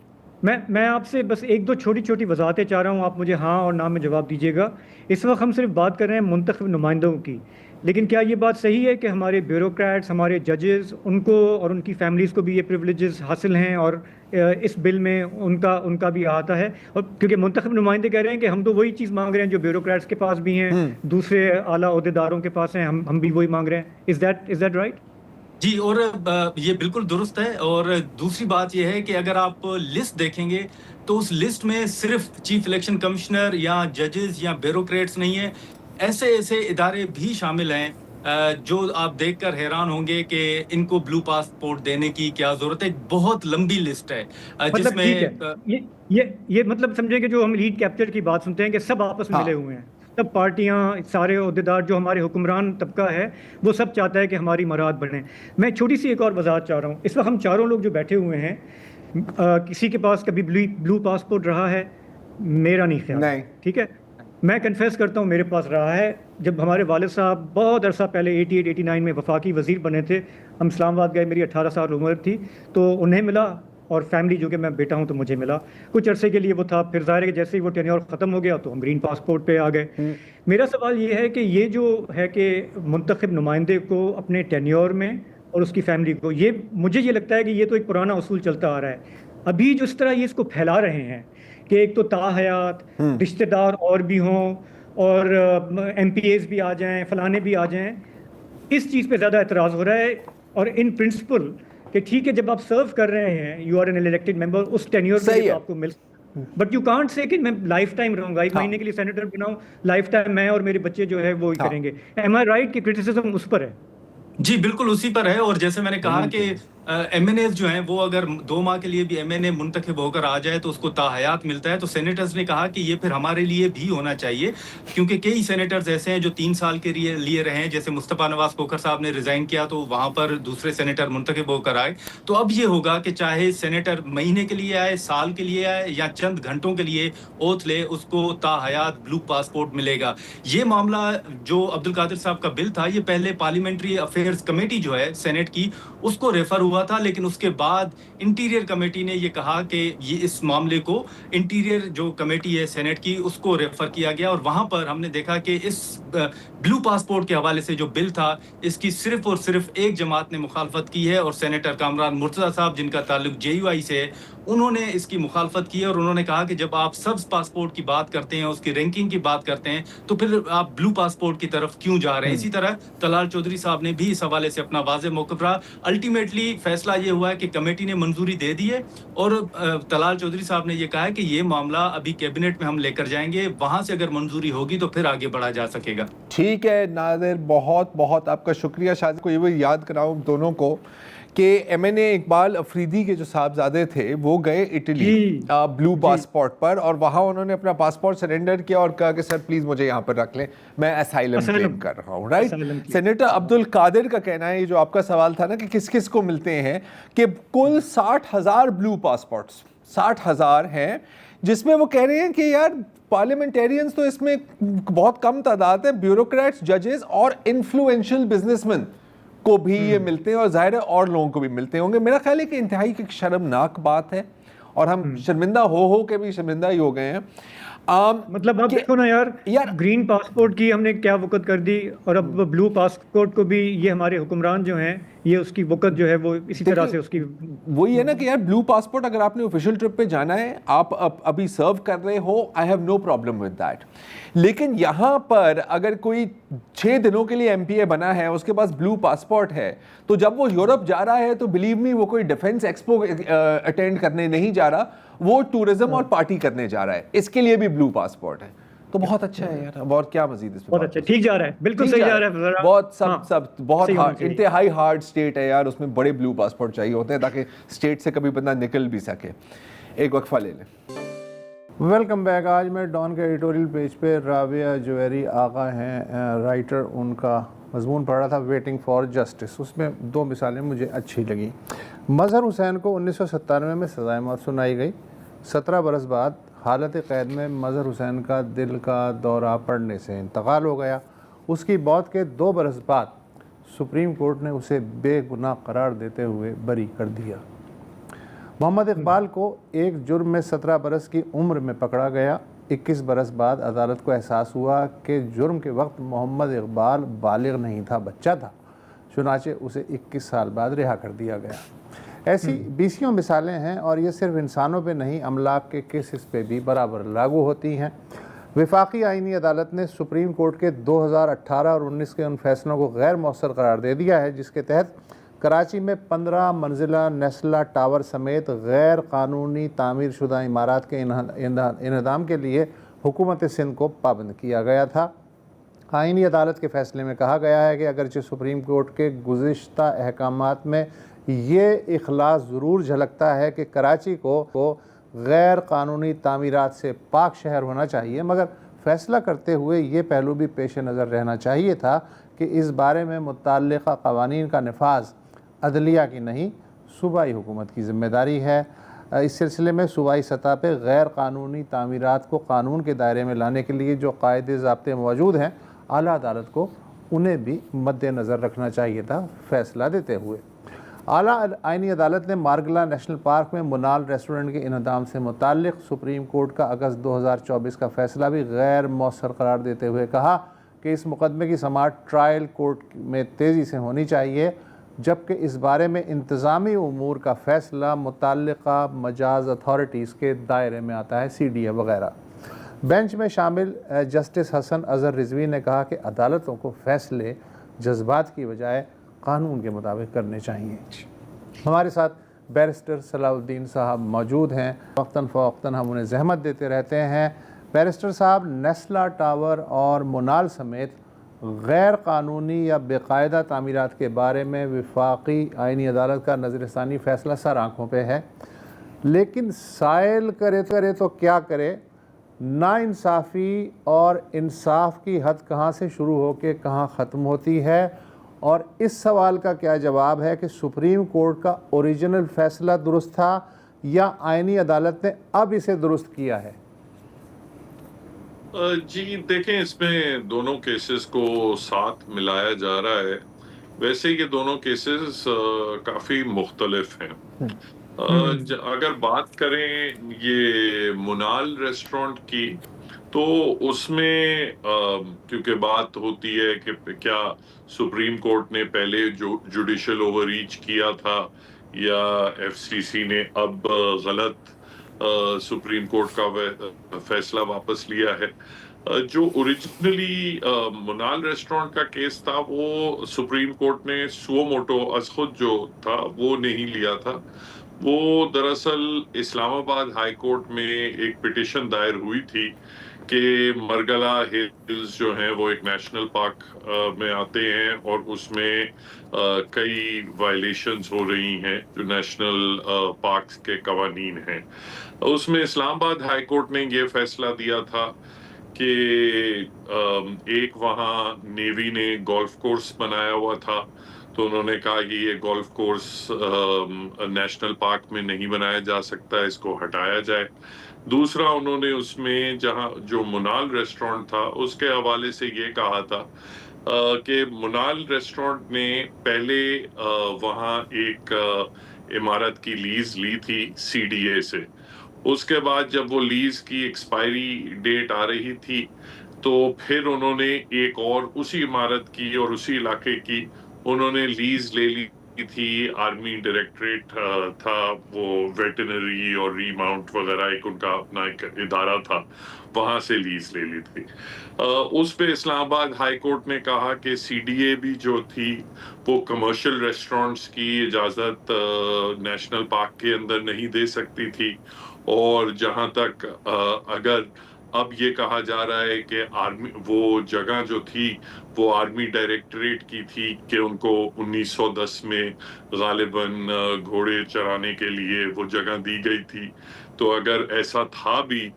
میں آپ سے بس ایک دو چھوٹی چھوٹی وضاحتیں چاہ رہا ہوں, آپ مجھے ہاں اور نہ میں جواب دیجیے گا. اس وقت ہم صرف بات کر رہے ہیں منتخب نمائندوں کی, لیکن کیا یہ بات صحیح ہے کہ ہمارے بیوروکریٹس, ہمارے ججز, ان کو اور ان کی فیملیز کو بھی یہ پریویلیجز حاصل ہیں اور اس بل میں ان کا بھی آتا ہے؟ اور کیونکہ منتخب نمائندے کہہ رہے ہیں کہ ہم تو وہی چیز مانگ رہے ہیں جو بیوروکریٹس کے پاس بھی ہیں, دوسرے اعلیٰ عہدیداروں کے پاس ہیں, ہم بھی وہی مانگ رہے ہیں. Is that right? جی, اور یہ بالکل درست ہے. اور دوسری بات یہ ہے کہ اگر آپ لسٹ دیکھیں گے تو اس لسٹ میں صرف چیف الیکشن کمشنر یا ججز یا بیوروکریٹس نہیں ہیں, ایسے ادارے بھی شامل ہیں جو آپ دیکھ کر حیران ہوں گے کہ ان کو بلو پاسپورٹ دینے کی کیا ضرورت ہے. بہت لمبی لسٹ ہے جس میں یہ مطلب سمجھیں کہ جو ہم لیڈ کیپچر کی بات سنتے ہیں کہ سب آپس میں ملے ہوئے ہیں, سب پارٹیاں, سارے عہدیدار, جو ہمارے حکمران طبقہ ہے وہ سب چاہتا ہے کہ ہماری مراد بڑھیں. میں چھوٹی سی ایک اور وضاحت چاہ رہا ہوں. اس وقت ہم چاروں لوگ جو بیٹھے ہوئے ہیں, کسی کے پاس کبھی بلو پاسپورٹ رہا ہے؟ میرا نہیں خیال. ٹھیک ہے, میں کنفیس کرتا ہوں میرے پاس رہا ہے. جب ہمارے والد صاحب بہت عرصہ پہلے 88-89 میں وفاقی وزیر بنے تھے, ہم اسلام آباد گئے, میری 18 سال عمر تھی, تو انہیں ملا اور فیملی جو کہ میں بیٹا ہوں تو مجھے ملا. کچھ عرصے کے لیے وہ تھا, پھر ظاہر ہے کہ جیسے ہی وہ ٹینیور ختم ہو گیا تو ہم گرین پاسپورٹ پہ آ گئے. میرا سوال یہ ہے کہ یہ جو ہے کہ منتخب نمائندے کو اپنے ٹینیور میں اور اس کی فیملی کو, یہ مجھے یہ لگتا ہے کہ یہ تو ایک پرانا اصول چلتا آ رہا ہے. ابھی جو اس طرح یہ اس کو پھیلا رہے ہیں کہ ایک تو تاحیات رشتہ دار اور بھی ہوں اور ایم پی ایز بھی آ جائیں, فلانے بھی آ جائیں, اس چیز پہ زیادہ اعتراض ہو رہا ہے. اور ان پرنسپل کہ ٹھیک ہے جب آپ سرو کر رہے ہیں, you are an elected member, اس ٹینیور میں آپ کو مل, بٹ یو کانٹ سے کہ میں لائف ٹائم رہوں گا, 1 مہینے کے لیے سینیٹر بناؤں, لائف ٹائم میں اور میرے بچے جو ہے وہ کریں گے. ایم آئی رائٹ کہ کرٹیسزم اس پر ہے؟ جی بالکل اسی پر ہے. اور جیسے میں نے کہا کہ ایم این ایز جو ہیں وہ اگر 2 ماہ کے لیے بھی ایم این اے منتخب ہو کر آ جائے تو اس کو تاحیات ملتا ہے. تو سینیٹرز نے کہا کہ یہ پھر ہمارے لیے بھی ہونا چاہیے, کیونکہ کئی سینیٹرز ایسے ہیں جو 3 سال کے لیے رہے ہیں. جیسے مصطفیٰ نواز کھوکھر صاحب نے ریزائن کیا تو وہاں پر دوسرے سینیٹر منتخب ہو کر آئے. تو اب یہ ہوگا کہ چاہے سینیٹر مہینے کے لیے آئے, سال کے لیے آئے یا چند گھنٹوں کے لیے اوتھ لے, اس کو تاحیات بلو پاسپورٹ ملے گا. یہ معاملہ جو عبد القادر صاحب کا بل تھا, یہ پہلے پارلیمنٹری افیئرز کمیٹی جو ہے سینیٹ کی, اس کو ریفر ہوا تھا, لیکن اس کے بعد انٹیریئر کمیٹی نے یہ کہا کہ یہ اس معاملے کو انٹیریئر جو کمیٹی ہے سینیٹ کی اس کو ریفر کیا گیا. اور وہاں پر ہم نے دیکھا کہ اس بلو پاسپورٹ کے حوالے سے جو بل تھا اس کی صرف اور صرف ایک جماعت نے مخالفت کی ہے, اور سینیٹر کامران مرتضیٰ صاحب جن کا تعلق جے یو آئی سے ہے, انہوں نے اس کی مخالفت کی ہے. اور انہوں نے کہا کہ جب آپ سبز پاسپورٹ کی بات کرتے ہیں, اس کی رینکنگ کی بات کرتے ہیں, تو پھر آپ بلو پاسپورٹ کی طرف کیوں جا رہے ہیں. اسی طرح طلال چودھری صاحب نے بھی اس حوالے سے اپنا واضح موقف رہا. الٹیمیٹلی فیصلہ یہ ہوا ہے کہ کمیٹی نے منظوری دے دی ہے, اور طلال چودھری صاحب نے یہ کہا ہے کہ یہ معاملہ ابھی کیبنٹ میں ہم لے کر جائیں گے, وہاں سے اگر منظوری ہوگی تو پھر آگے بڑھا جا سکے گا. ٹھیک ہے ناظر, بہت بہت آپ کا شکریہ. شاید کو یہ یاد کراؤں دونوں کو کہ ایم این اے اقبال افریدی کے جو صاحبزادے تھے وہ گئے اٹلی بلو پاسپورٹ پر, اور وہاں انہوں نے اپنا پاسپورٹ سرنڈر کیا اور کہا کہ سر پلیز مجھے یہاں پر رکھ لیں, میں اسائلم کلیم کر رہا ہوں. رائٹ, سینیٹر عبد القادر کا کہنا ہے, یہ جو آپ کا سوال تھا نا کہ کس کس کو ملتے ہیں, کہ کل 60,000 بلو پاسپورٹس 60,000 ہیں, جس میں وہ کہہ رہے ہیں کہ یار پارلیمنٹیرینز تو اس میں بہت کم تعداد ہے, بیوروکریٹس, ججز اور انفلوئنشل بزنس مین کو بھی یہ ملتے ہیں, اور ظاہر ہے اور لوگوں کو بھی ملتے ہوں گے. میرا خیال ہے کہ انتہائی ایک شرمناک بات ہے, اور ہم شرمندہ ہو کے بھی شرمندہ ہی ہو گئے ہیں. مطلب آپ دیکھو نا یار, گرین پاسپورٹ کی ہم نے کیا وقت کر دی, اور اب بلو پاسپورٹ کو بھی یہ ہمارے حکمران جو ہیں یہ اس کی وقت جو ہے وہ اسی طرح سے اس کی وہی ہے نا کہ یار بلو پاسپورٹ اگر آپ نے آفیشیل ٹرپ پہ جانا ہے, آپ ابھی سرو کر رہے ہو, I have no problem with that. لیکن یہاں پر اگر کوئی 6 دنوں کے لیے ایم پی اے بنا ہے, اس کے پاس بلو پاسپورٹ ہے, تو جب وہ یورپ جا رہا ہے تو بلیو می وہ کوئی ڈیفنس ایکسپو اٹینڈ کرنے نہیں جا رہا, وہ ٹورزم اور پارٹی کرنے جا رہا ہے, اس کے لیے بھی بلو پاسپورٹ ہے. تو بہت اچھا ہے یار, اب اور کیا مزید اس بہت اچھا, ٹھیک جا رہا ہے, بالکل صحیح جا رہا ہے. بہت سب بہت انتہائی ہارڈ اسٹیٹ ہے یار, اس میں بڑے بلو پاسپورٹ چاہیے ہوتے ہیں تاکہ اسٹیٹ سے کبھی بندہ نکل بھی سکے. ایک وقفہ لے لیں. Welcome back. آج میں ڈان کے ایڈیٹوریل پیج پہ رابعہ جویری آقا ہیں رائٹر, ان کا مضمون پڑھ رہا تھا ویٹنگ فار جسٹس. اس میں 2 مثالیں مجھے اچھی لگیں. مظہر حسین کو 1997 میں سزائے موت سنائی گئی. 17 برس بعد حالت قید میں مظہر حسین کا دل کا دورہ پڑنے سے انتقال ہو گیا. اس کی موت کے 2 برس بعد سپریم کورٹ نے اسے بے گناہ قرار دیتے ہوئے بری کر دیا. محمد اقبال کو ایک جرم میں 17 برس کی عمر میں پکڑا گیا. 21 برس بعد عدالت کو احساس ہوا کہ جرم کے وقت محمد اقبال بالغ نہیں تھا, بچہ تھا. چنانچہ اسے 21 سال بعد رہا کر دیا گیا. ایسی بیسیوں مثالیں ہیں, اور یہ صرف انسانوں پہ نہیں, املاک کے کیسز پہ بھی برابر لاگو ہوتی ہیں. وفاقی آئینی عدالت نے سپریم کورٹ کے 2018 اور 19 کے ان فیصلوں کو غیر مؤثر قرار دے دیا ہے جس کے تحت کراچی میں 15 منزلہ نیسلا ٹاور سمیت غیر قانونی تعمیر شدہ عمارات کے انہدام کے لیے حکومت سندھ کو پابند کیا گیا تھا. آئینی عدالت کے فیصلے میں کہا گیا ہے کہ اگرچہ سپریم کورٹ کے گزشتہ احکامات میں یہ اخلاص ضرور جھلکتا ہے کہ کراچی کو غیر قانونی تعمیرات سے پاک شہر ہونا چاہیے, مگر فیصلہ کرتے ہوئے یہ پہلو بھی پیش نظر رہنا چاہیے تھا کہ اس بارے میں متعلقہ قوانین کا نفاذ عدلیہ کی نہیں, صوبائی حکومت کی ذمہ داری ہے. اس سلسلے میں صوبائی سطح پہ غیر قانونی تعمیرات کو قانون کے دائرے میں لانے کے لیے جو قاعدے ضابطے موجود ہیں, اعلیٰ عدالت کو انہیں بھی مد نظر رکھنا چاہیے تھا فیصلہ دیتے ہوئے. اعلیٰ آئینی عدالت نے مارگلا نیشنل پارک میں منال ریسٹورنٹ کے انہدام سے متعلق سپریم کورٹ کا اگست 2024 کا فیصلہ بھی غیر مؤثر قرار دیتے ہوئے کہا کہ اس مقدمے کی سماعت ٹرائل کورٹ میں تیزی سے ہونی چاہیے, جبکہ اس بارے میں انتظامی امور کا فیصلہ متعلقہ مجاز اتھارٹیز کے دائرے میں آتا ہے, CDA وغیرہ. بینچ میں شامل جسٹس حسن اظہر رضوی نے کہا کہ عدالتوں کو فیصلے جذبات کی بجائے قانون کے مطابق کرنے چاہیے. ہمارے ساتھ بیرسٹر صلاح الدین صاحب موجود ہیں, وقتاً فوقتاً ہم انہیں زحمت دیتے رہتے ہیں. بیرسٹر صاحب, نیسلا ٹاور اور منال سمیت غیر قانونی یا بے قاعدہ تعمیرات کے بارے میں وفاقی آئینی عدالت کا نظر ثانی فیصلہ سر آنکھوں پہ ہے, لیکن سائل کرے تو کیا کرے, ناانصافی اور انصاف کی حد کہاں سے شروع ہو کے کہاں ختم ہوتی ہے, اور اس سوال کا کیا جواب ہے کہ سپریم کورٹ کا اوریجنل فیصلہ درست تھا یا آئینی عدالت نے اب اسے درست کیا ہے؟ جی دیکھیں, اس میں دونوں کیسز کو ساتھ ملایا جا رہا ہے. ویسے یہ دونوں کیسز کافی مختلف ہیں. اگر بات کریں یہ منال ریسٹورنٹ کی, تو اس میں کیونکہ بات ہوتی ہے کہ کیا سپریم کورٹ نے پہلے جو جوڈیشل اوور ریچ کیا تھا یا FCC نے اب غلط سپریم کورٹ کا فیصلہ واپس لیا ہے. جو اوریجنلی منال ریسٹورنٹ کا کیس تھا وہ سپریم کورٹ نے سو موٹو از خود جو تھا وہ نہیں لیا تھا. وہ دراصل اسلام آباد ہائی کورٹ میں ایک پٹیشن دائر ہوئی تھی کہ مرگلا ہلز جو ہیں وہ ایک نیشنل پارک میں آتے ہیں اور اس میں کئی وائلیشنز ہو رہی ہیں جو نیشنل پارکس کے قوانین ہیں. اس میں اسلام آباد ہائی کورٹ نے یہ فیصلہ دیا تھا کہ ایک وہاں نیوی نے گولف کورس بنایا ہوا تھا, تو انہوں نے کہا کہ یہ گولف کورس نیشنل پارک میں نہیں بنایا جا سکتا, اس کو ہٹایا جائے. دوسرا انہوں نے اس میں جہاں جو منال ریسٹورنٹ تھا اس کے حوالے سے یہ کہا تھا کہ منال ریسٹورنٹ نے پہلے وہاں ایک عمارت کی لیز لی تھی CDA سے. اس کے بعد جب وہ لیز کی ایکسپائری ڈیٹ آ رہی تھی تو پھر انہوں نے ایک اور اسی عمارت کی اور اسی علاقے کی انہوں نے لیز لے لی تھی. آرمی ڈائریکٹریٹ تھا, وہ ویٹرنری اور ری ماؤنٹ وغیرہ ایک ان کا اپنا ایک ادارہ تھا, وہاں سے لیز لے لی تھی. اس پہ اسلام آباد ہائی کورٹ نے کہا کہ CDA بھی جو تھی وہ کمرشل ریسٹورنٹس کی اجازت نیشنل پارک کے اندر نہیں دے سکتی تھی, اور جہاں تک اگر اب یہ کہا جا رہا ہے کہ آرمی وہ جگہ جو تھی وہ آرمی ڈائریکٹریٹ کی تھی کہ ان کو 1910 میں غالباً گھوڑے چرانے کے لیے وہ جگہ دی گئی تھی، تو اگر ایسا تھا بھی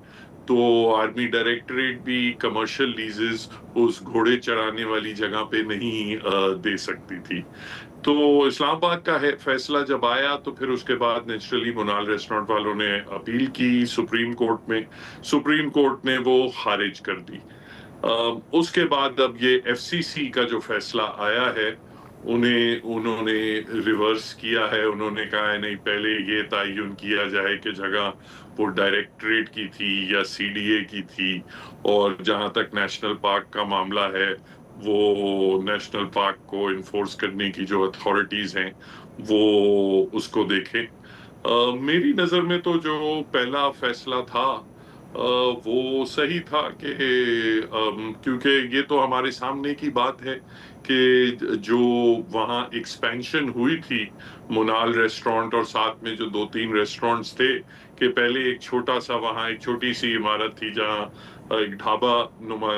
تو آرمی ڈائریکٹریٹ بھی کمرشل لیزز اس گھوڑے چرانے والی جگہ پہ نہیں دے سکتی تھی۔ تو اسلام آباد کا فیصلہ جب آیا تو پھر اس کے بعد نیچرلی منال ریسٹورنٹ والوں نے اپیل کی سپریم کورٹ میں، سپریم کورٹ نے وہ خارج کر دی۔ اس کے بعد اب یہ ایف سی سی کا جو فیصلہ آیا ہے انہوں نے ریورس کیا ہے، انہوں نے کہا ہے نہیں پہلے یہ تعین کیا جائے کہ جگہ وہ ڈائریکٹریٹ کی تھی یا سی ڈی اے کی تھی، اور جہاں تک نیشنل پارک کا معاملہ ہے وہ نیشنل پارک کو انفورس کرنے کی جو اتھارٹیز ہیں وہ اس کو دیکھیں۔ میری نظر میں تو جو پہلا فیصلہ تھا وہ صحیح تھا کہ کیونکہ یہ تو ہمارے سامنے کی بات ہے کہ جو وہاں ایکسپینشن ہوئی تھی منال ریسٹورنٹ اور ساتھ میں جو 2-3 ریسٹورنٹس تھے، کہ پہلے ایک چھوٹا سا وہاں ایک چھوٹی سی عمارت تھی جہاں ایک ڈھابا نما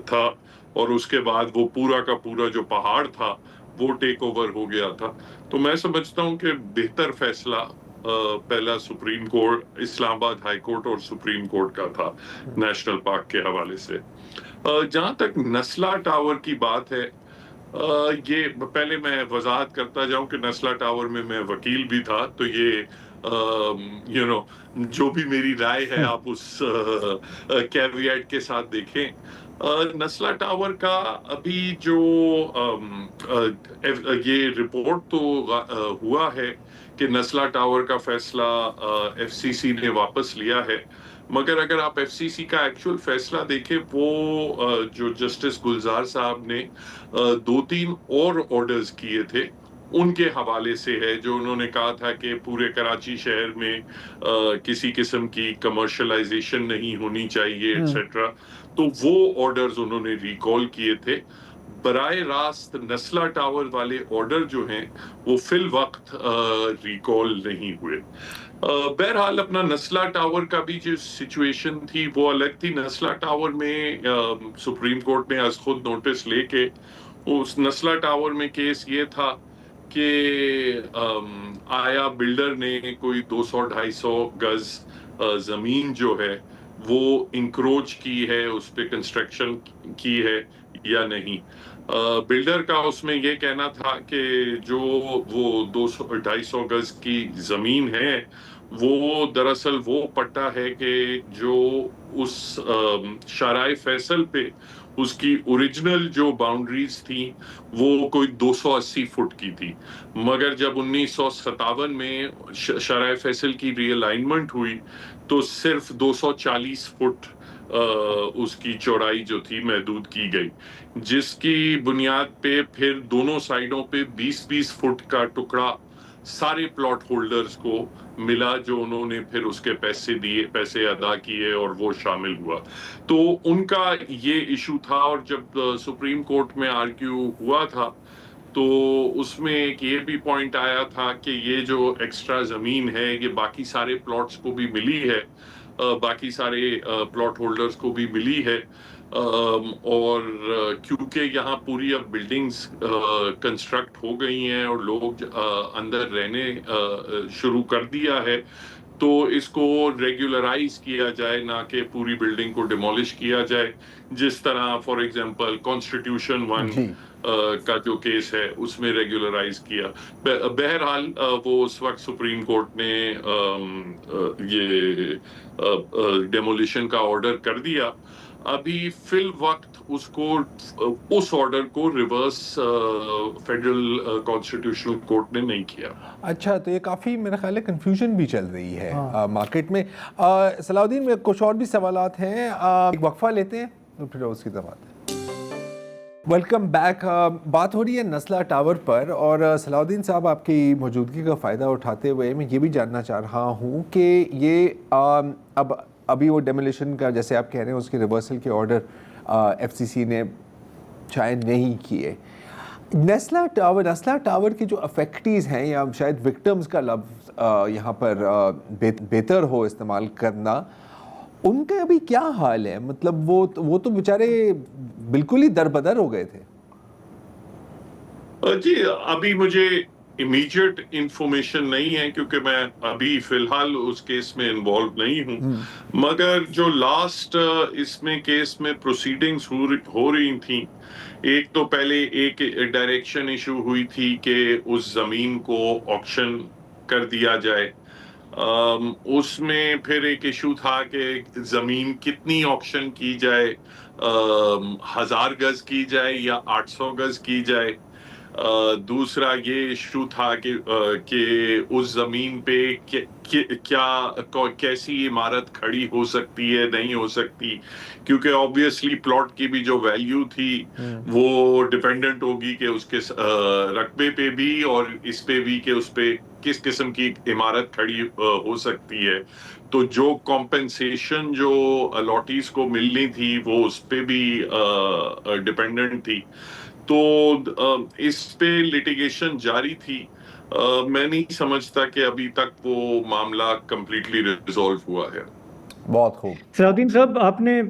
تھا، اور اس کے بعد وہ پورا کا پورا جو پہاڑ تھا وہ ٹیک اوور ہو گیا تھا۔ تو میں سمجھتا ہوں کہ بہتر فیصلہ پہلا سپریم کورٹ، اسلام آباد ہائی کورٹ اور سپریم کورٹ کا تھا نیشنل پارک کے حوالے سے۔ جہاں تک نسلا ٹاور کی بات ہے، یہ پہلے میں وضاحت کرتا جاؤں کہ نسلا ٹاور میں میں وکیل بھی تھا، تو یہ جو بھی میری رائے ہے آپ اس کیویٹ کے ساتھ دیکھیں۔ نسلا ٹاور کا ابھی جو یہ رپورٹ تو ہوا ہے کہ نسلا ٹاور کا فیصلہ ایف سی سی نے واپس لیا ہے، مگر اگر آپ ایف سی سی کا ایکچوئل فیصلہ دیکھیں وہ جو جسٹس گلزار صاحب نے 2-3 اور آرڈرز کیے تھے ان کے حوالے سے ہے، جو انہوں نے کہا تھا کہ پورے کراچی شہر میں کسی قسم کی کمرشلائزیشن نہیں ہونی چاہیے ایٹسیٹرا، تو وہ آرڈرز انہوں نے ریکال کیے تھے۔ براہ راست نسلا ٹاور والے آرڈر جو ہیں وہ فی الوقت ریکال نہیں ہوئے۔ بہرحال اپنا نسلا ٹاور کا بھی جو سچویشن تھی وہ الگ تھی۔ نسلا ٹاور میں سپریم کورٹ نے از خود نوٹس لے کے اس نسلا ٹاور میں کیس یہ تھا کہ آیا بلڈر نے کوئی 200-250 گز زمین جو ہے وہ انکروچ کی ہے، اس پہ کنسٹرکشن کی ہے یا نہیں۔ بلڈر کا اس میں یہ کہنا تھا کہ جو وہ 200-250 گز کی زمین ہے وہ دراصل وہ پٹا ہے کہ جو اس شارع فیصل پہ اس کی اوریجنل جو باؤنڈریز تھیں وہ کوئی 280 فٹ کی تھی، مگر جب 1957 میں شارع فیصل کی ری الائنمنٹ ہوئی تو صرف 240 فٹ اس کی چوڑائی جو تھی محدود کی گئی، جس کی بنیاد پہ پھر دونوں سائیڈوں پہ 20-20 فٹ کا ٹکڑا سارے پلاٹ ہولڈرز کو ملا، جو انہوں نے پھر اس کے پیسے ادا کیے اور وہ شامل ہوا۔ تو ان کا یہ ایشو تھا، اور جب سپریم کورٹ میں آرگیو ہوا تھا تو اس میں ایک یہ بھی پوائنٹ آیا تھا کہ یہ جو ایکسٹرا زمین ہے یہ باقی سارے پلاٹس کو بھی ملی ہے، باقی سارے پلاٹ ہولڈرز کو بھی ملی ہے، اور کیونکہ یہاں پوری اب بلڈنگز کنسٹرکٹ ہو گئی ہیں اور لوگ اندر رہنے شروع کر دیا ہے، تو اس کو ریگولرائز کیا جائے، نہ کہ پوری بلڈنگ کو ڈیمولش کیا جائے، جس طرح فار ایگزامپل کانسٹیٹیوشن 1 کا جو کیس ہے اس میں ریگولرائز کیا۔ بہرحال وہ اس وقت سپریم کورٹ نے یہ ڈیمولیشن کا آرڈر کر دیا۔ ابھی فی الوقت اس آرڈر کو ریورس فیڈرل کانسٹیٹیوشنل کورٹ نے نہیں کیا۔ اچھا، تو یہ کافی میرا خیال ہے کنفیوژن بھی چل رہی ہے مارکیٹ میں۔ صلاح الدین میں کچھ اور بھی سوالات ہیں، ایک وقفہ لیتے ہیں تو پھر اس کی طرف۔ Welcome back. بات ہو رہی ہے نسلا ٹاور پر، اور صلاح الدین صاحب آپ کی موجودگی کا فائدہ اٹھاتے ہوئے میں یہ بھی جاننا چاہ رہا ہوں کہ یہ ابھی وہ ڈیمولیشن کا جیسے آپ کہہ رہے ہیں اس کے ریورسل کے آرڈر ایف سی سی نے شاید نہیں کیے، نسلا ٹاور کی جو افیکٹیز ہیں یا شاید وکٹمز کا لفظ یہاں پر بہتر ہو استعمال کرنا، ان کا ابھی کیا حال ہے؟ مطلب وہ تو بیچارے بالکل ہی دربدر ہو گئے تھے. جی ابھی مجھے امیجیٹ انفارمیشن نہیں ہے کیونکہ میں ابھی فی الحال اس کیس میں انوالو نہیں ہوں، مگر جو لاسٹ اس میں کیس میں پروسیڈنگز ہو رہی تھیں، ایک تو پہلے ایک ڈائریکشن ایشو ہوئی تھی کہ اس زمین کو آکشن کر دیا جائے، اس میں پھر ایک ایشو تھا کہ زمین کتنی آکشن کی جائے، 1000 گز کی جائے یا 800 گز کی جائے. دوسرا یہ ایشو تھا کہ اس زمین پہ کیسی عمارت کھڑی ہو سکتی ہے، نہیں ہو سکتی، کیونکہ آبویسلی پلاٹ کی بھی جو ویلیو تھی وہ ڈیپینڈنٹ ہوگی کہ اس کے رقبے پہ بھی اور اس پہ بھی کہ اس پہ کس قسم کی عمارت کھڑی ہو سکتی ہے. تو جو کمپنسیشن جو الاٹیز کو ملنی تھی وہ اس پہ بھی ڈیپینڈنٹ تھی. تو اس پہ لیٹیگیشن جاری تھی. میں نہیں سمجھتا کہ ابھی تک وہ معاملہ کمپلیٹلی ریزالو ہوا ہے. بہت خوب. صلاح صاحب، آپ نے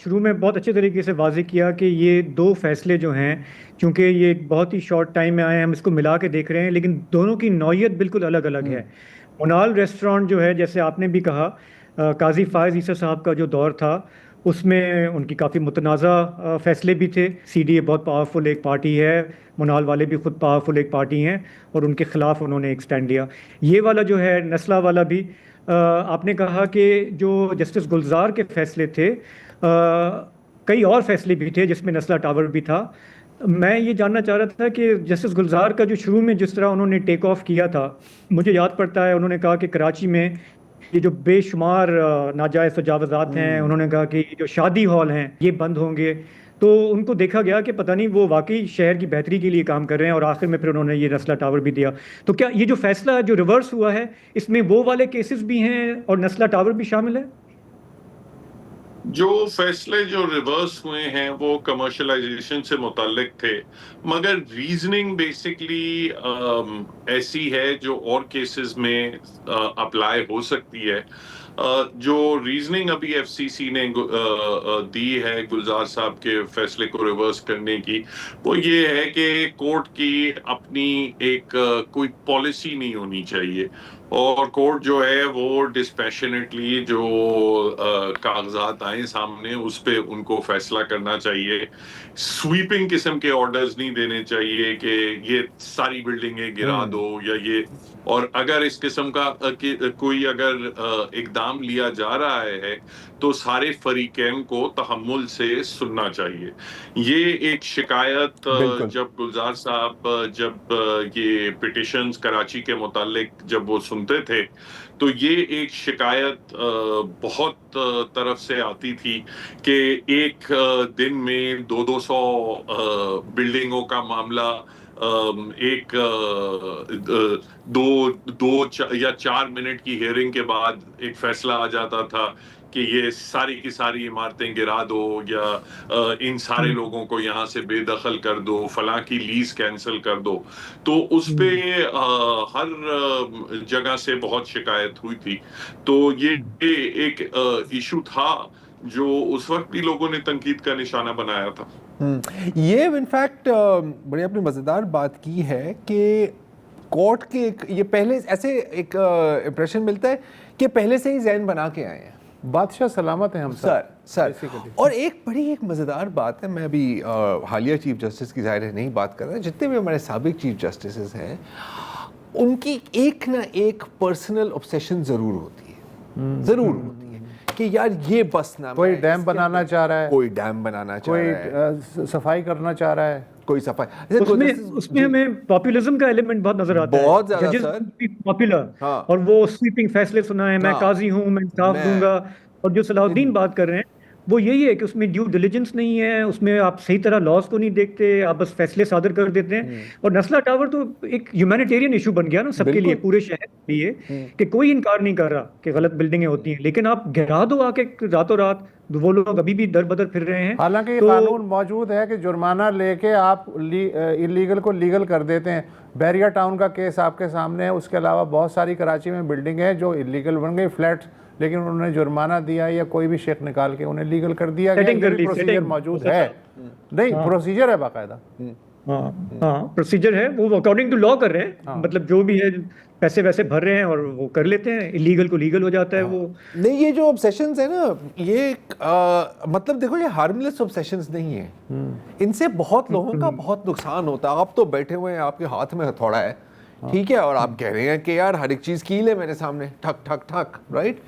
شروع میں بہت اچھے طریقے سے واضح کیا کہ یہ دو فیصلے جو ہیں، چونکہ یہ ایک بہت ہی شارٹ ٹائم میں آئے ہیں، ہم اس کو ملا کے دیکھ رہے ہیں، لیکن دونوں کی نوعیت بالکل الگ الگ ہے. منال ریسٹورانٹ جو ہے، جیسے آپ نے بھی کہا، قاضی فائز عیسیٰ صاحب کا جو دور تھا اس میں ان کی کافی متنازع فیصلے بھی تھے. سی ڈی اے بہت پاورفل ایک پارٹی ہے، منال والے بھی خود پاورفل ایک پارٹی ہیں، اور ان کے خلاف انہوں نے ایک سٹینڈ لیا. یہ والا جو ہے نسلہ والا بھی، آپ نے کہا کہ جو جسٹس گلزار کے فیصلے تھے، کئی اور فیصلے بھی تھے جس میں نسلہ ٹاور بھی تھا. میں یہ جاننا چاہ رہا تھا کہ جسٹس گلزار کا جو شروع میں جس طرح انہوں نے ٹیک آف کیا تھا، مجھے یاد پڑتا ہے انہوں نے کہا کہ کراچی میں یہ جو بے شمار ناجائز تجاوزات ہیں، انہوں نے کہا کہ یہ جو شادی ہال ہیں یہ بند ہوں گے. تو ان کو دیکھا گیا کہ پتہ نہیں وہ واقعی شہر کی بہتری کے لیے کام کر رہے ہیں، اور آخر میں پھر انہوں نے یہ نسلہ ٹاور بھی دیا. تو کیا یہ جو فیصلہ جو ریورس ہوا ہے، اس میں وہ والے کیسز بھی ہیں اور نسلہ ٹاور بھی شامل ہے؟ جو فیصلے جو ریورس ہوئے ہیں وہ کمرشلائزیشن سے متعلق تھے، مگر ریزننگ بیسکلی ایسی ہے جو اور کیسز میں اپلائی ہو سکتی ہے. جو ریزننگ ابھی ایف سی سی نے دی ہے گلزار صاحب کے فیصلے کو ریورس کرنے کی، وہ یہ ہے کہ کورٹ کی اپنی ایک کوئی پالیسی نہیں ہونی چاہیے، اور کورٹ جو ہے وہ ڈسپیشنیٹلی جو کاغذات آئیں سامنے اس پہ ان کو فیصلہ کرنا چاہیے. سویپنگ قسم کے آرڈرز نہیں دینے چاہیے کہ یہ ساری بلڈنگیں گرا دو یا یہ، اور اگر اس قسم کا کوئی اگر اقدام لیا جا رہا ہے تو سارے فریقین کو تحمل سے سننا چاہیے. یہ ایک شکایت جب گلزار صاحب جب یہ پٹیشنز کراچی کے متعلق جب وہ سنتے تھے تو یہ ایک شکایت بہت طرف سے آتی تھی کہ ایک دن میں 200 بلڈنگوں کا معاملہ، ایک دو یا 4 منٹ کی ہیئرنگ کے بعد ایک فیصلہ آ جاتا تھا کہ یہ ساری کی ساری عمارتیں گرا دو یا ان سارے لوگوں کو یہاں سے بے دخل کر دو، فلاں کی لیز کینسل کر دو. تو اس پہ ہر جگہ سے بہت شکایت ہوئی تھی. تو یہ ایک ایشو تھا جو اس وقت بھی لوگوں نے تنقید کا نشانہ بنایا تھا. یہ انفیکٹ بڑی اپنی مزیدار بات کی ہے کہ کورٹ کے یہ پہلے ایسے ایک امپریشن ملتا ہے کہ پہلے سے ہی ذہن بنا کے آئے ہیں. بادشاہ سلامت ہیں ہم سر. اور ایک بڑی مزیدار بات ہے، میں ابھی حالیہ چیف جسٹس کی ظاہر ہے نہیں بات کر رہا، جتنے بھی ہمارے سابق چیف جسٹسز ہیں ان کی ایک نہ ایک پرسنل obsession ضرور ہوتی ہے کہ یار یہ بس نہ، کوئی ڈیم بنانا چاہ رہا ہے، کوئی ڈیم بنانا چاہ رہا ہے، کوئی صفائی کرنا چاہ رہا ہے، کوئی صفائی. اس میں ہمیں پاپولزم کا ایلیمنٹ بہت نظر آتا ہے. بہت زیادہ سر، پاپولر، اور وہ سویپنگ فیصلے سنا ہے، میں قاضی ہوں، میں انصاف دوں گا. اور جو صلاح الدین بات کر رہے ہیں وہ یہی ہے کہ اس میں ڈیو ڈیلیجنس نہیں ہے، اس میں آپ صحیح طرح لاس کو نہیں دیکھتے، آپ بس فیصلے صادر کر دیتے ہیں. اور نسلا ٹاور تو ایک ہیومینیٹیرین ایشو بن گیا نا سب کے لیے، پورے شہر کے لیے، کہ کوئی انکار نہیں کر رہا کہ غلط بلڈنگیں ہوتی ہیں، لیکن آپ گرا دو آ کے راتوں رات، وہ لوگ ابھی بھی در بدر پھر رہے ہیں. حالانکہ یہ قانون موجود ہے کہ جرمانہ لے کے آپ انلیگل کو لیگل کر دیتے ہیں. بیریا ٹاؤن کا کیس آپ کے سامنے ہے، اس کے علاوہ بہت ساری کراچی میں بلڈنگ ہیں جو انلیگل بن گئی، فلیٹس، لیکن انہوں نے جرمانہ دیا یا کوئی بھی شیخ نکال کے انہیں لیگل کر دیا گیا. پروسیجر موجود ہے، نہیں پروسیجر ہے باقاعدہ. ہاں پروسیجر ہے، وہ اکارڈنگ ٹو لا کر رہے ہیں، مطلب جو بھی ہے پیسے ویسے بھر رہے ہیں اور وہ کر لیتے ہیں، انلیگل کو لیگل ہو جاتا ہے. وہ نہیں، یہ جو obsessions ہیں نا، یہ مطلب دیکھو یہ ہارملیس obsessions نہیں ہیں، ان سے بہت لوگوں کا بہت نقصان ہوتا ہے. آپ تو بیٹھے ہوئے ہیں، آپ کے ہاتھ میں ہتھوڑا ہے، ٹھیک ہے، اور آپ کہہ رہے ہیں کہ یار ہر ایک چیز کیل ہے میرے سامنے، ٹھک ٹھک ٹھک، رائٹ.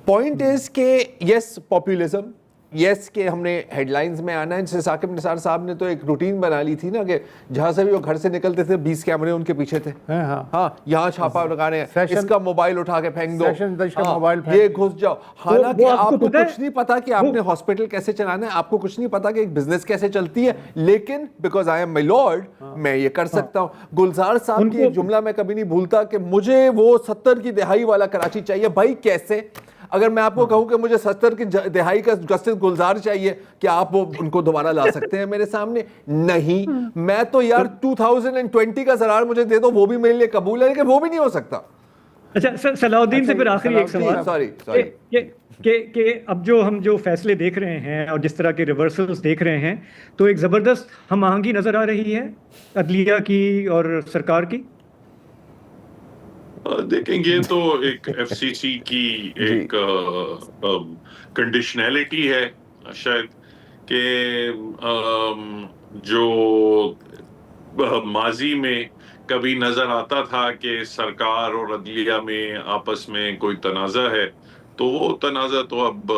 پوائنٹ از کہ یس پاپولیزم، یس کہ ہم نے ہیڈ لائنز میں آنا ہے. جیسے ثاقب نثار صاحب نے تو ایک روٹین بنا لی تھی نا کہ جہاں سے بھی وہ گھر سے نکلتے تھے 20 کیمرے ان کے پیچھے تھے. ہاں یہاں چھاپا لگا رہے ہیں، اس کا موبائل اٹھا کے پھینک دو، یہ گھس جاؤ. حالانکہ آپ کو کچھ نہیں پتا کہ آپ نے ہاسپٹل کیسے چلانا ہے، آپ کو کچھ نہیں پتا کہ ایک بزنس کیسے چلتی ہے، لیکن because I am my lord میں یہ کر سکتا ہوں. گلزار صاحب کی ایک جملہ میں کبھی نہیں بھولتا کہ مجھے وہ 70 کی دہائی والا کراچی چاہیے. بھائی کیسے؟ اگر میں آپ کو کہوں کہ مجھے 70 کی دہائی کا جسٹس گلزار چاہیے، کیا آپ وہ ان کو دوبارہ لا سکتے ہیں میرے سامنے؟ نہیں. میں تو یار 2020 کا زرار مجھے دے دو، وہ بھی میرے لیے قبول ہے، لیکن وہ بھی نہیں ہو سکتا. اچھا صلاح الدین سے پھر آخری ایک سوال کہ اب جو فیصلے دیکھ رہے ہیں اور جس طرح کے ریورسلز دیکھ رہے ہیں، تو ایک زبردست ہم آہنگی نظر آ رہی ہے عدلیہ کی اور سرکار کی. دیکھیں یہ تو ایک ایف سی سی کی ایک کنڈیشنلٹی ہے شاید، کہ جو ماضی میں کبھی نظر آتا تھا کہ سرکار اور عدلیہ میں آپس میں کوئی تنازع ہے، تو وہ تنازع تو اب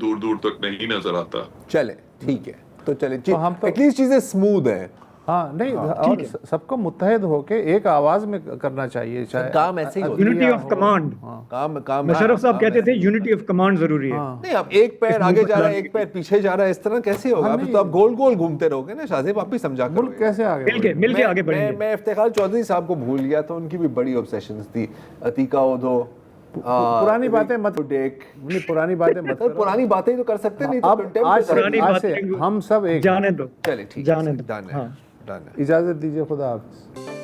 دور دور تک نہیں نظر آتا. چلے ٹھیک ہے، تو چلے ایٹ لیسٹ چیزیں اسموتھ ہیں. ہاں نہیں، اور سب کو متحد ہو کے ایک آواز میں کرنا چاہیے. کام ایسے ہی ہوتا ہے، یونٹی آف کمانڈ. کام مشرف صاحب کہتے تھے یونٹی آف کمانڈ ضروری ہے. نہیں، اب ایک پیر آگے جا رہا ہے ایک پیر پیچھے جا رہا ہے، اس طرح کیسے ہوگا؟ اب تو آپ گول گول گھومتے رہو گے نا. شاہ زیب آپ بھی سمجھا کر ملک کیسے آگے مل کے آگے بڑھیں گے. میں افتخار چودھری صاحب کو بھول گیا تھا، ان کی بھی بڑی obsessions تھی. عتیقہ اودھو، پرانی باتیں مت دیکھ، پرانی باتیں مت، پرانی باتیں تو کر سکتے نہیں. اب آج سے ہم سب ایک. جانے دو، چلے ٹھیک جانے ہے، دو. ڈن ہے. اجازت دیجیے، خدا حافظ.